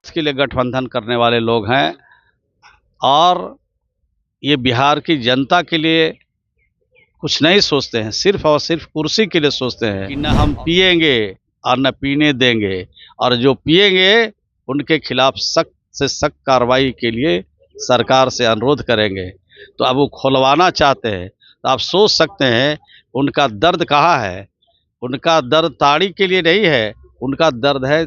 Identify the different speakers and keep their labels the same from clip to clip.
Speaker 1: स्वार्थ के लिए गठबंधन करने वाले लोग हैं और ये बिहार की जनता के लिए कुछ नहीं सोचते हैं, सिर्फ और सिर्फ कुर्सी के लिए सोचते हैं कि न हम पिएंगे और न पीने देंगे, और जो पिएंगे उनके खिलाफ सख्त से सख्त कार्रवाई के लिए सरकार से अनुरोध करेंगे। तो अब वो खुलवाना चाहते हैं, तो आप सोच सकते हैं उनका दर्द कहाँ है। उनका दर्द ताड़ी के लिए नहीं है, उनका दर्द है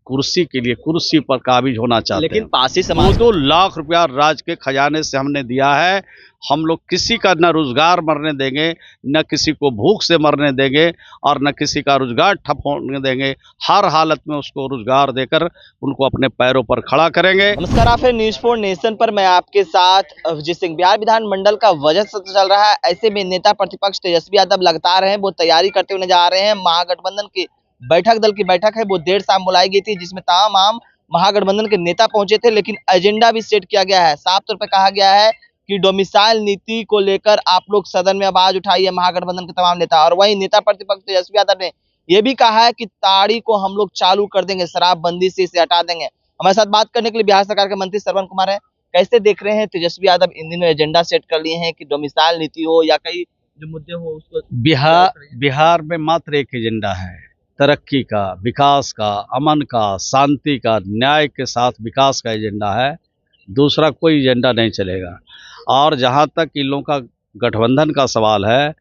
Speaker 1: कुर्सी के लिए, कुर्सी पर काबिज होना चाहते हैं।
Speaker 2: लेकिन पासी समाज
Speaker 1: 2 लाख रुपया राज्य के खजाने से हमने दिया है। हम लोग किसी का न रोजगार मरने देंगे, न किसी को भूख से मरने देंगे, और न किसी का रोजगार ठप होने देंगे। हर हालत में उसको रोजगार देकर उनको अपने पैरों पर खड़ा करेंगे।
Speaker 2: नमस्कार, आप है न्यूज़ 4 नेशन पर। मैं आपके साथ अभिजीत सिंह। बिहार विधानमंडल का बजट सत्र चल रहा है। ऐसे में नेता प्रतिपक्ष तेजस्वी यादव लगातार हैं, वो तैयारी करते हुए नजर आ रहे हैं। महागठबंधन की दल की बैठक है, वो देर शाम बुलाई गई थी, जिसमें तमाम महागठबंधन के नेता पहुंचे थे। लेकिन एजेंडा भी सेट किया गया है। साफ तौर पर कहा गया है कि डोमिसाइल नीति को लेकर आप लोग सदन में आवाज उठाइए, महागठबंधन के तमाम नेता। और वहीं नेता प्रतिपक्ष तेजस्वी यादव ने यह भी कहा है कि ताड़ी को हम लोग चालू कर देंगे, शराबबंदी से इसे हटा देंगे। हमारे साथ बात करने के लिए बिहार सरकार के मंत्री श्रवण कुमार है। कैसे देख रहे हैं तेजस्वी यादव इन दिनों एजेंडा सेट कर लिए हैं कि डोमिसाइल नीति हो या कई जो मुद्दे हो उसको
Speaker 1: बिहार में मात्र एक एजेंडा है, तरक्की का, विकास का, अमन का, शांति का, न्याय के साथ विकास का एजेंडा है। दूसरा कोई एजेंडा नहीं चलेगा। और जहाँ तक इन लोगों का गठबंधन का सवाल है,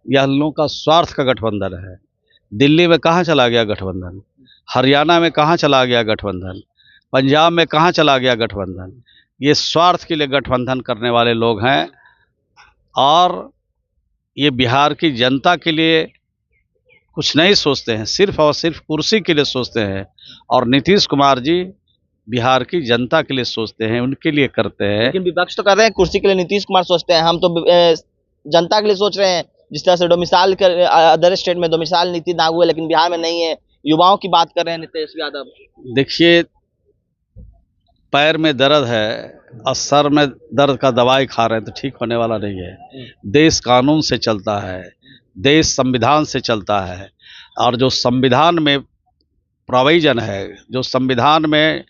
Speaker 1: यह इन लोगों का स्वार्थ का गठबंधन है। दिल्ली में कहाँ चला गया गठबंधन, हरियाणा में कहाँ चला गया गठबंधन, पंजाब में कहाँ चला गया गठबंधन। ये स्वार्थ के लिए गठबंधन करने वाले लोग हैं और ये बिहार की जनता के लिए कुछ नहीं सोचते हैं, सिर्फ और सिर्फ कुर्सी के लिए सोचते हैं। और नीतीश कुमार जी बिहार की जनता के लिए सोचते हैं, उनके लिए करते हैं।
Speaker 2: लेकिन विपक्ष तो कर रहे हैं कुर्सी के लिए नीतीश कुमार सोचते हैं, हम तो जनता के लिए सोच रहे हैं। जिस तरह से डोमिसाइल अदर स्टेट में डोमिसाइल नीति लागू है, लेकिन बिहार में नहीं है। युवाओं की बात कर रहे हैं तेजस्वी यादव।
Speaker 1: देखिए, पैर में दर्द है और सर में दर्द का दवाई खा रहे हैं तो ठीक होने वाला नहीं है। देश कानून से चलता है, देश संविधान से चलता है, और जो संविधान में प्रोविजन है, जो संविधान में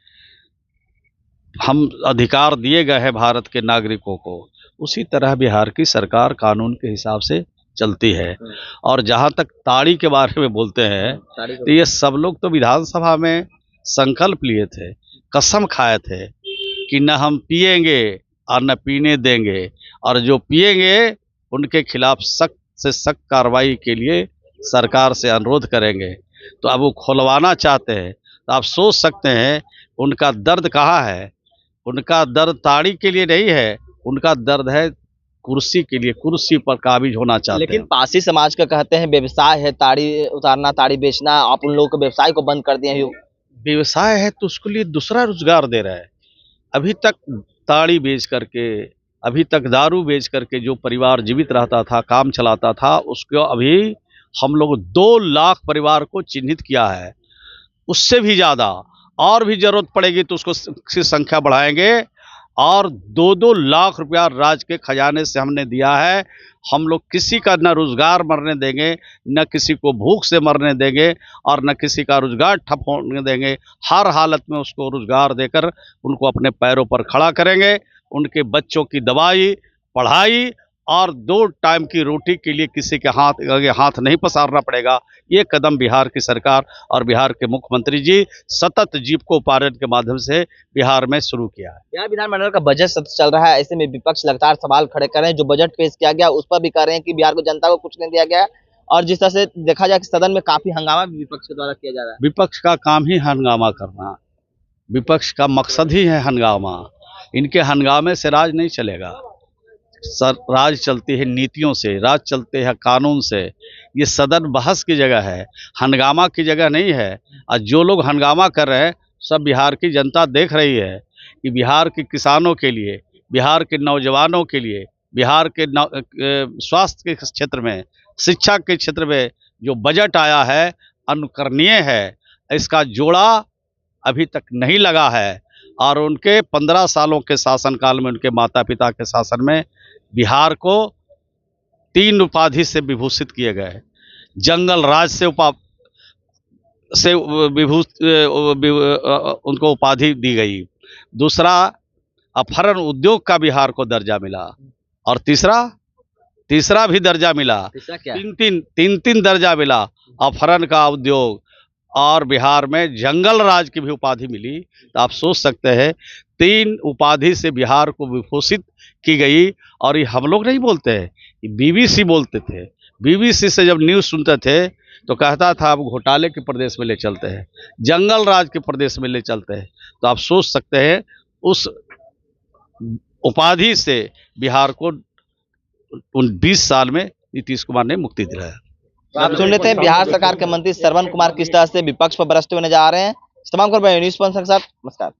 Speaker 1: हम अधिकार दिए गए हैं भारत के नागरिकों को, उसी तरह बिहार की सरकार कानून के हिसाब से चलती है। और जहाँ तक ताड़ी के बारे में बोलते हैं, तो ये सब लोग तो विधानसभा में संकल्प लिए थे, कसम खाए थे कि न हम पिएंगे और न पीने देंगे, और जो पिएंगे उनके खिलाफ सख्त से सख्त कार्रवाई के लिए सरकार से अनुरोध करेंगे। तो अब वो खुलवाना चाहते हैं, तो आप सोच सकते हैं उनका दर्द कहाँ है। उनका दर्द ताड़ी के लिए नहीं है, उनका दर्द है कुर्सी के लिए, कुर्सी पर काबिज होना चाहते हैं।
Speaker 2: लेकिन पासी समाज का कहते हैं व्यवसाय है ताड़ी उतारना, ताड़ी बेचना। आप उन लोगों के व्यवसाय को बंद कर दिए हैं।
Speaker 1: व्यवसाय है तो उसके लिए दूसरा रोजगार दे रहा है। अभी तक ताड़ी बेच करके, अभी तक दारू बेच करके जो परिवार जीवित रहता था, काम चलाता था, उसको अभी हम लोग 2 लाख परिवार को चिन्हित किया है। उससे भी ज़्यादा और भी जरूरत पड़ेगी तो उसको संख्या बढ़ाएंगे। और 2-2 लाख रुपया राज्य के खजाने से हमने दिया है। हम लोग किसी का न रोजगार मरने देंगे, न किसी को भूख से मरने देंगे, और न किसी का रोजगार ठप होने देंगे। हर हालत में उसको रोजगार देकर उनको अपने पैरों पर खड़ा करेंगे। उनके बच्चों की दवाई, पढ़ाई और 2 टाइम की रोटी के लिए किसी के आगे हाथ नहीं पसारना पड़ेगा। ये कदम बिहार की सरकार और बिहार के मुख्यमंत्री जी सतत जीविकोपार्जन के माध्यम से बिहार में शुरू किया है।
Speaker 2: बिहार विधानमंडल का बजट सत्र चल रहा है। ऐसे में विपक्ष लगातार सवाल खड़े कर रहे हैं। जो बजट पेश किया गया उस पर भी कह रहे हैं कि बिहार को जनता को कुछ नहीं दिया गया। और जिस तरह से देखा जाए कि सदन में काफी हंगामा भी विपक्ष के द्वारा किया जा रहा है।
Speaker 1: विपक्ष का काम ही हंगामा करना, विपक्ष का मकसद ही है हंगामा। इनके हंगामे से राज नहीं चलेगा। राज चलती है नीतियों से, राज चलते हैं कानून से। ये सदन बहस की जगह है, हंगामा की जगह नहीं है। और जो लोग हंगामा कर रहे हैं, सब बिहार की जनता देख रही है कि बिहार के किसानों के लिए, बिहार के नौजवानों के लिए, बिहार के स्वास्थ्य के क्षेत्र में, शिक्षा के क्षेत्र में जो बजट आया है अनुकरणीय है। इसका जोड़ा अभी तक नहीं लगा है। और उनके 15 सालों के शासनकाल में, उनके माता पिता के शासन में बिहार को 3 उपाधि से विभूषित किए गए। जंगल राज से से उनको उपाधि दी गई। दूसरा, अपहरण उद्योग का बिहार को दर्जा मिला। और तीसरा भी दर्जा मिला।
Speaker 2: तीसरा क्या?
Speaker 1: तीन दर्जा मिला। अपहरण का उद्योग और बिहार में जंगल राज की भी उपाधि मिली। तो आप सोच सकते हैं 3 उपाधि से बिहार को विभूषित की गई। और ये हम लोग नहीं बोलते हैं, बीबीसी बोलते थे। बीबीसी से जब न्यूज़ सुनते थे तो कहता था अब घोटाले के प्रदेश में ले चलते हैं, जंगल राज के प्रदेश में ले चलते हैं। तो आप सोच सकते हैं उस उपाधि से बिहार को उन 20 साल में नीतीश कुमार ने मुक्ति दिलाया।
Speaker 2: आप सुन रहे थे बिहार सरकार के मंत्री श्रवण कुमार किस तरह से विपक्ष पर बरसते हुए नजर आ रहे हैं। इस तमाम खबर न्यूज़ 5 के साथ नमस्कार।